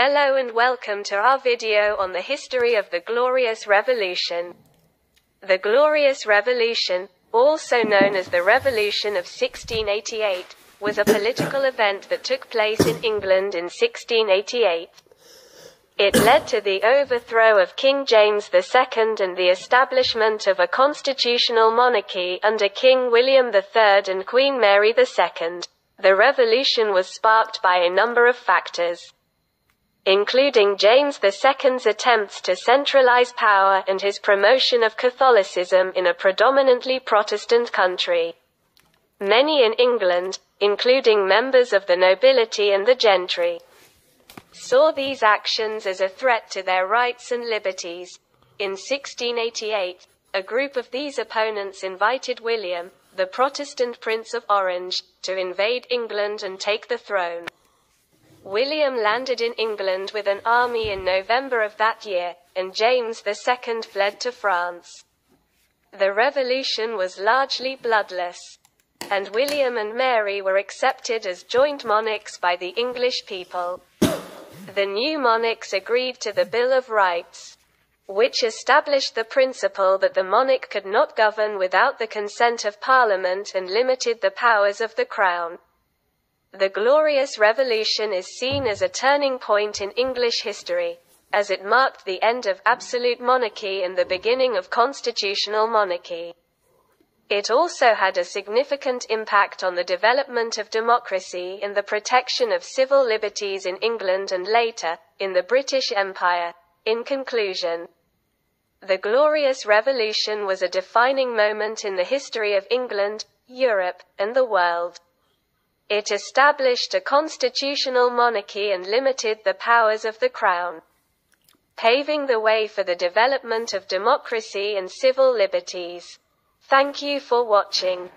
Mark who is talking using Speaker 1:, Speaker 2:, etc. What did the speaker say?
Speaker 1: Hello and welcome to our video on the history of the Glorious Revolution. The Glorious Revolution, also known as the Revolution of 1688, was a political event that took place in England in 1688. It led to the overthrow of King James II and the establishment of a constitutional monarchy under King William III and Queen Mary II. The revolution was sparked by a number of factors, including James II's attempts to centralize power and his promotion of Catholicism in a predominantly Protestant country. Many in England, including members of the nobility and the gentry, saw these actions as a threat to their rights and liberties. In 1688, a group of these opponents invited William, the Protestant Prince of Orange, to invade England and take the throne. William landed in England with an army in November of that year, and James II fled to France. The revolution was largely bloodless, and William and Mary were accepted as joint monarchs by the English people. The new monarchs agreed to the Bill of Rights, which established the principle that the monarch could not govern without the consent of Parliament and limited the powers of the Crown. The Glorious Revolution is seen as a turning point in English history, as it marked the end of absolute monarchy and the beginning of constitutional monarchy. It also had a significant impact on the development of democracy and the protection of civil liberties in England and later, in the British Empire. In conclusion, the Glorious Revolution was a defining moment in the history of England, Europe, and the world. It established a constitutional monarchy and limited the powers of the Crown, paving the way for the development of democracy and civil liberties. Thank you for watching.